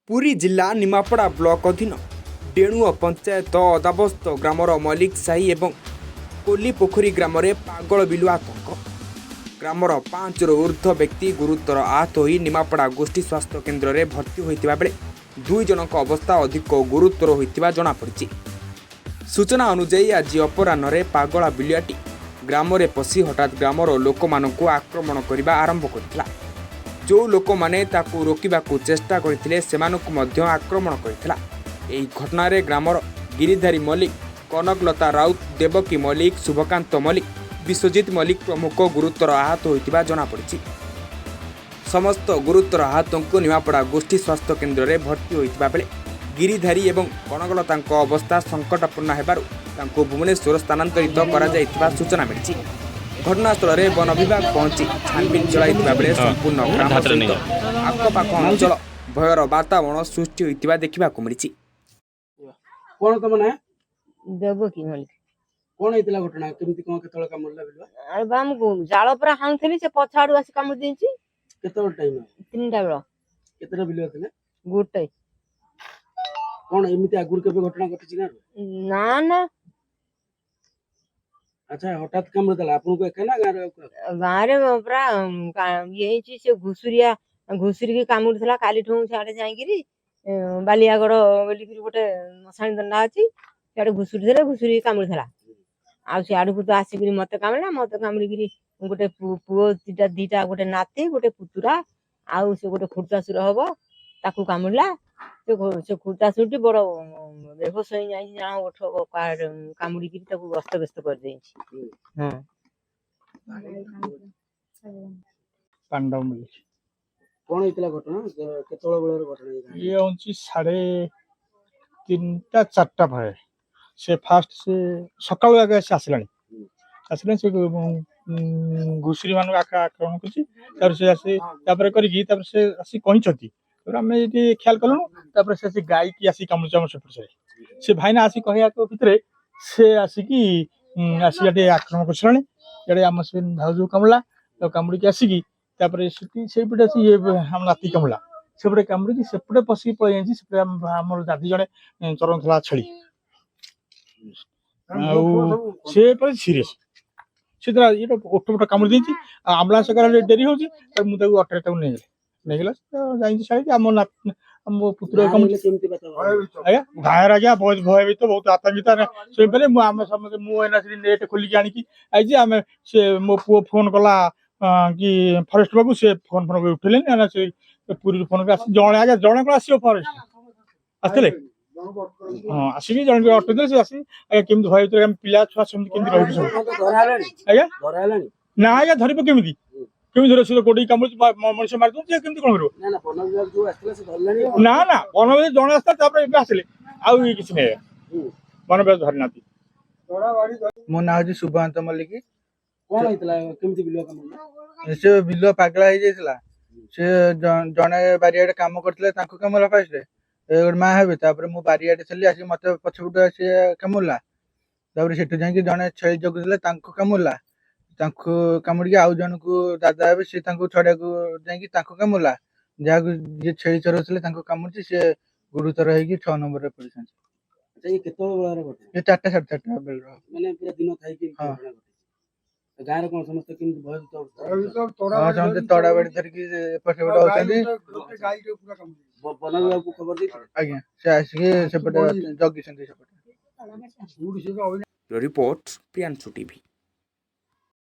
पुरी जिला निमापड़ा ब्लॉक अधीन डेणुओ पंचायत अदाबस्त ग्रामर मलिक साही एवं कोली पोखरी ग्राम पागल बिलु आतंक ग्रामर 5 ରୁ ऊर्ध्व व्यक्ति गुरुतर आहत होई निमापड़ा गोष्ठी स्वास्थ्य केन्द्र में भर्ती होइतिबा बेले 2 जनक अवस्था अधिक गुरुतर होइतिबा जणा पड़िछि। सूचना अनुसार आज अपराह्न पागला बिलुआटी ग्राम में पशि हठात ग्रामर लोक आक्रमण करने आरंभ करथिला। जो लोक मैंने रोकवा चेष्टा करथिले सेमानकु मध्य आक्रमण करथिला। एही घटना रे ग्रामर गिरिधारी मल्लिक, कनकलता राउत, देवकी मल्लिक, शुभकांत मल्लिक, विश्वजित मल्लिक प्रमुख गुरुतर आहत होइतिबा जणा पड़िछि। समस्त गुरुतर आहतंकु निमापड़ा गोष्ठी स्वास्थ्य केन्द्र में भर्ती होइतिबा बेले गिरिधारी एवं कनकलतांक अवस्था संकटपूर्ण हेबारु तांको भुवनेश्वर स्थानांतरित करा जायतिबा सूचना मिलिछि। घटनास्थल में वन विभाग पहुंची छानबीन चलाइतिबा बेले संपूर्ण ग्राम सहित आखपाख अंचल भयर वातावरण सृष्टि होइतिबा देखिबाकु मिलिछि। कोन तम ना देवकी मल्लिक कोन हेतला घटना केमति कोन केतळ कामला बिलवा अरे बाम को जाल पर हांथली से पछाडू आसी काम दिंची केतळ टाइम 3टा बेला केतरा बिलवा तने गुटे कोन एमिति आगुर केबे घटना घटिछि ना ना ना अच्छा हठात काम रतला आपन को एके ना गारे पूरा ये ची से घुसुरी के कामुडथला काली ठौ छाडे जाईगिरी बालियागड़ बोलिकी गोटे मसाणी दंडा अछि छाडे घुसुरी कामुडथला आ सियाडू को तो आसीगिरी मते कामुडीगिरी गोटे पुओ दीटा गोटे नाती गोटे पुतुरा आ से गोटे खुर्तासुर हबो ताकू कामुडला से खुर्तासुरटी बड़ बेहोश हो जाई जाना ओठ कामुडीगिरी ताकू व्यस्त व्यस्त कर देछि। हां पांडव मिली कोन हेतला घटना केतळ बेलर घटना ये होची 3:30 4टा भय से फास्ट से सकाळ आगे से आसलानी से घुसरी मान आक्रमण करछि तार से आसी तापर करी तापर से आसी कहिछथि तर हमें ये ख्याल कलनु तापर से गाय की आसी कामुच हम से भाईना आसी कहया को भितरे से आसी की आसी एटे आक्रमण करछलानी एडे हम से भाउजो कमला तो कामुडी के आसी की तापर से पटे ये हम नाती कमला सेपटे कामुडी सेपटे पसी पळे जाई सेपटे हमर दादी जने चरण थला छळी से पर सीरियस से तरा ये ओटोटा कामुडी देछि एम्बुलेंस कर डेरी होछि त मु ताको ऑटो ताको नै गेला तो जाई छाई हम पुत्र कामुडी केमति बता आया गायर आज्ञा बहुत भय भी तो बहुत आतंकित से पहले मु हम समझ मु एना नेट खोली के आनी की आई जे हम से मो पुओ फोन कला कि फॉरेस्ट बाबू से फोन उठेले ना से पूरी फोन का जणे आगे जणे को आसीओ फॉरेस्ट आस्तेले हां आसी जणे के ऑटो दे से आसी आगे केमि भय तो हम पिला छुआ समिति केमि रहू सब आगे धरालानी ना आगे धरिबो केमि धरे से कोडी कामुच मनुष्य मार दो जे केमि कोन करो ना ना वन विभाग जो आस्तेला से धरलानी ना ना वन विभाग जणे आस्ता तापर एबे आसले आउ ई किछ नै वन विभाग धरनाती मो ना होजी शुभकांत मल्लिक कोन हेतला केमति बिलवा कामला से बिलो पागला हो जाइला से जने बारियाडे काम करथिले तांको कामला फास्ट गोटे माँ हेबे तापर मु बारियाडे चली आसी मते पछुटा से कामुला तापर सेठु जाई जने छेली जगुले तांको कामुला तांको कामुडी आउ जनकु दादा हेबे से तांको छडा को जाई तांको कामुला जा जे छेली चरथले तांको कामुची से गुरुतर हेकी 6 नंबर रे पड़िसन। अच्छा ये केतळ बेलर घटना ये 4टा 4:30 बेल माने पूरा दिन थाई कि हां गाय रे कोन समस्त केमति भय तो हां समझे तोड़ा बेड धर की पछे बडा होतनी वन विभाग को खबर दी आज्ञा से आसी सेपटे जगी संदे सेपटे रिपोर्ट प्रियांशु टीवी।